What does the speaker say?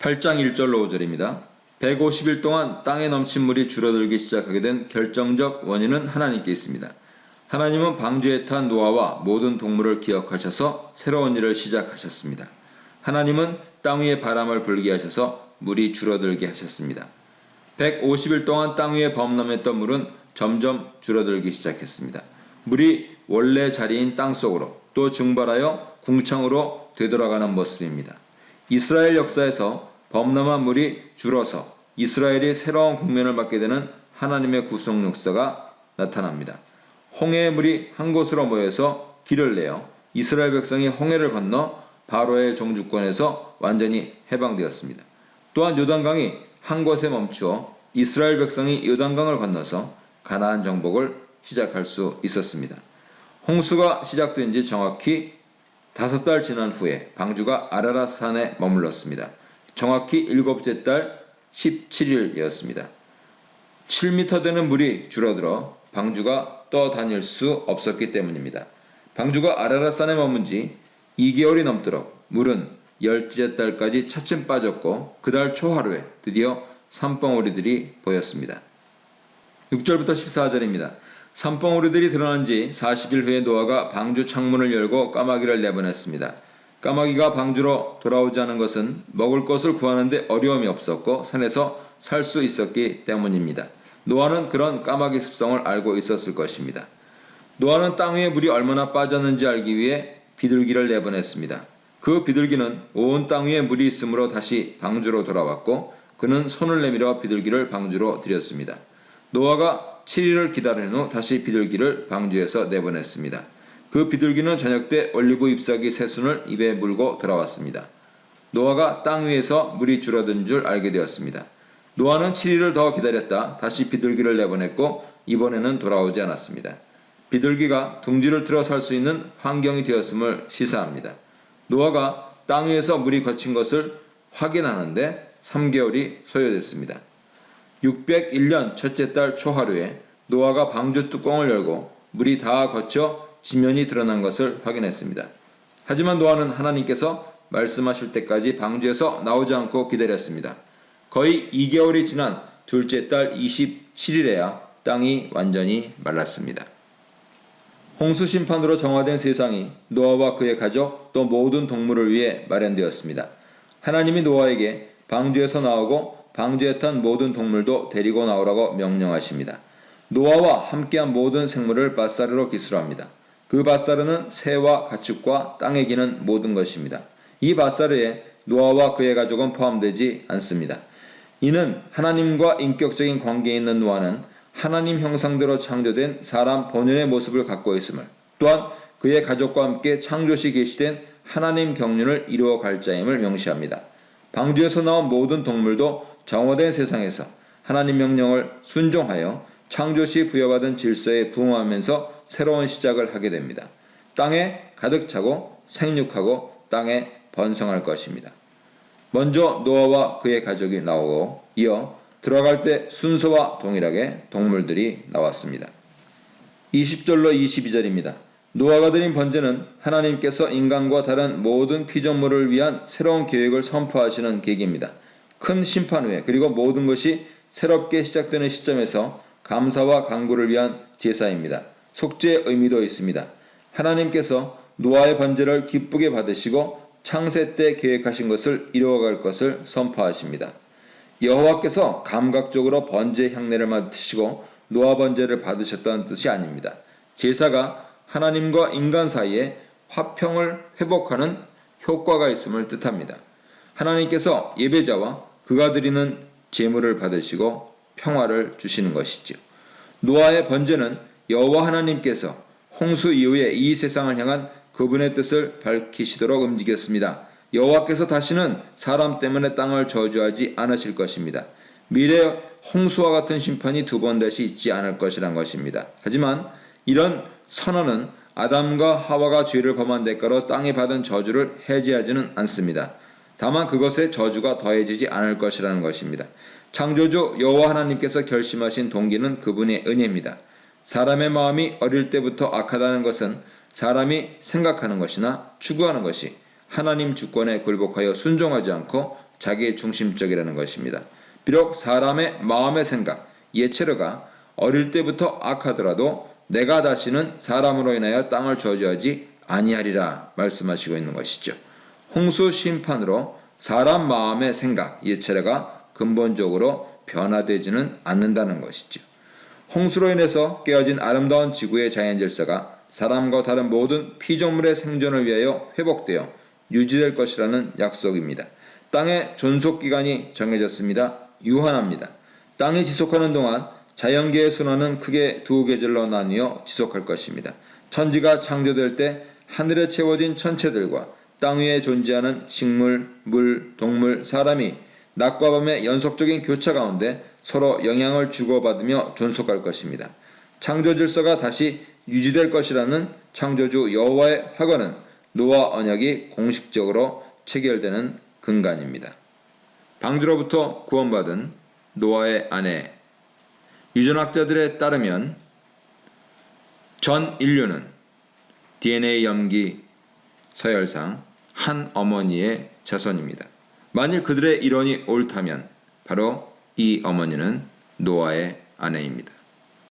8장 1절로 5절입니다. 150일 동안 땅에 넘친 물이 줄어들기 시작하게 된 결정적 원인은 하나님께 있습니다. 하나님은 방주에 탄 노아와 모든 동물을 기억하셔서 새로운 일을 시작하셨습니다. 하나님은 땅 위에 바람을 불게 하셔서 물이 줄어들게 하셨습니다. 150일 동안 땅 위에 범람했던 물은 점점 줄어들기 시작했습니다. 물이 원래 자리인 땅속으로 또 증발하여 궁창으로 되돌아가는 모습입니다. 이스라엘 역사에서 범람한 물이 줄어서 이스라엘이 새로운 국면을 맞게 되는 하나님의 구속 역사가 나타납니다. 홍해의 물이 한 곳으로 모여서 길을 내어 이스라엘 백성이 홍해를 건너 바로의 종주권에서 완전히 해방되었습니다. 또한 요단강이 한 곳에 멈추어 이스라엘 백성이 요단강을 건너서 가나안 정복을 시작할 수 있었습니다. 홍수가 시작된 지 정확히 5달 지난 후에 방주가 아라랏 산에 머물렀습니다. 정확히 7째 달 17일이었습니다. 7m 되는 물이 줄어들어 방주가 떠다닐 수 없었기 때문입니다. 방주가 아라랏 산에 머문 지 2개월이 넘도록 물은 10째 달까지 차츰 빠졌고 그달 초하루에 드디어 산봉우리들이 보였습니다. 6절부터 14절입니다. 산봉우리들이 드러난 지 40일 후에 노아가 방주 창문을 열고 까마귀를 내보냈습니다. 까마귀가 방주로 돌아오지 않은 것은 먹을 것을 구하는데 어려움이 없었고 산에서 살 수 있었기 때문입니다. 노아는 그런 까마귀 습성을 알고 있었을 것입니다. 노아는 땅 위에 물이 얼마나 빠졌는지 알기 위해 비둘기를 내보냈습니다. 그 비둘기는 온 땅 위에 물이 있으므로 다시 방주로 돌아왔고 그는 손을 내밀어 비둘기를 방주로 들였습니다. 노아가 7일을 기다린 후 다시 비둘기를 방주에서 내보냈습니다. 그 비둘기는 저녁 때 올리브 잎사귀 3순을 입에 물고 돌아왔습니다. 노아가 땅 위에서 물이 줄어든 줄 알게 되었습니다. 노아는 7일을 더 기다렸다 다시 비둘기를 내보냈고 이번에는 돌아오지 않았습니다. 비둘기가 둥지를 틀어 살 수 있는 환경이 되었음을 시사합니다. 노아가 땅 위에서 물이 거친 것을 확인하는데 3개월이 소요됐습니다. 601년 첫째 달 초하루에 노아가 방주 뚜껑을 열고 물이 다 거쳐 지면이 드러난 것을 확인했습니다. 하지만 노아는 하나님께서 말씀하실 때까지 방주에서 나오지 않고 기다렸습니다. 거의 2개월이 지난 둘째 달 27일에야 땅이 완전히 말랐습니다. 홍수 심판으로 정화된 세상이 노아와 그의 가족 또 모든 동물을 위해 마련되었습니다. 하나님이 노아에게 방주에서 나오고 방주에 탄 모든 동물도 데리고 나오라고 명령하십니다. 노아와 함께한 모든 생물을 밧사르로 기술합니다. 그 밧사르는 새와 가축과 땅에 기는 모든 것입니다. 이 밧사르에 노아와 그의 가족은 포함되지 않습니다. 이는 하나님과 인격적인 관계에 있는 노아는 하나님 형상대로 창조된 사람 본연의 모습을 갖고 있음을 또한 그의 가족과 함께 창조시 계시된 하나님 경륜을 이루어갈 자임을 명시합니다. 방주에서 나온 모든 동물도 정화된 세상에서 하나님 명령을 순종하여 창조시 부여받은 질서에 부응하면서 새로운 시작을 하게 됩니다. 땅에 가득 차고 생육하고 땅에 번성할 것입니다. 먼저 노아와 그의 가족이 나오고 이어 들어갈 때 순서와 동일하게 동물들이 나왔습니다. 20절로 22절입니다. 노아가 드린 번제는 하나님께서 인간과 다른 모든 피조물을 위한 새로운 계획을 선포하시는 계기입니다. 큰 심판 후에 그리고 모든 것이 새롭게 시작되는 시점에서 감사와 간구를 위한 제사입니다. 속죄의 의미도 있습니다. 하나님께서 노아의 번제를 기쁘게 받으시고 창세 때 계획하신 것을 이루어갈 것을 선포하십니다. 여호와께서 감각적으로 번제 향례를 맡으시고 노아 번제를 받으셨다는 뜻이 아닙니다. 제사가 하나님과 인간 사이에 화평을 회복하는 효과가 있음을 뜻합니다. 하나님께서 예배자와 그가 드리는 제물을 받으시고 평화를 주시는 것이죠. 노아의 번제는 여호와 하나님께서 홍수 이후에 이 세상을 향한 그분의 뜻을 밝히시도록 움직였습니다. 여호와께서 다시는 사람 때문에 땅을 저주하지 않으실 것입니다. 미래 홍수와 같은 심판이 2번 다시 있지 않을 것이란 것입니다. 하지만 이런 선언은 아담과 하와가 죄를 범한 대가로 땅이 받은 저주를 해제하지는 않습니다. 다만 그것에 저주가 더해지지 않을 것이라는 것입니다. 창조주 여호와 하나님께서 결심하신 동기는 그분의 은혜입니다. 사람의 마음이 어릴 때부터 악하다는 것은 사람이 생각하는 것이나 추구하는 것이 하나님 주권에 굴복하여 순종하지 않고 자기 중심적이라는 것입니다. 비록 사람의 마음의 생각, 예체르가 어릴 때부터 악하더라도 내가 다시는 사람으로 인하여 땅을 저주하지 아니하리라 말씀하시고 있는 것이죠. 홍수 심판으로 사람 마음의 생각, 예체르가 근본적으로 변화되지는 않는다는 것이죠. 홍수로 인해서 깨어진 아름다운 지구의 자연 질서가 사람과 다른 모든 피조물의 생존을 위하여 회복되어 유지될 것이라는 약속입니다. 땅의 존속기간이 정해졌습니다. 유한합니다. 땅이 지속하는 동안 자연계의 순환은 크게 두 계절로 나뉘어 지속할 것입니다. 천지가 창조될 때 하늘에 채워진 천체들과 땅 위에 존재하는 식물, 물, 동물, 사람이 낮과 밤의 연속적인 교차 가운데 서로 영향을 주고받으며 존속할 것입니다. 창조 질서가 다시 유지될 것이라는 창조주 여호와의 확언은 노아 언약이 공식적으로 체결되는 근간입니다. 방주로부터 구원받은 노아의 아내, 유전학자들에 따르면 전 인류는 DNA 염기 서열상 한 어머니의 자손입니다. 만일 그들의 이론이 옳다면 바로 이 어머니는 노아의 아내입니다.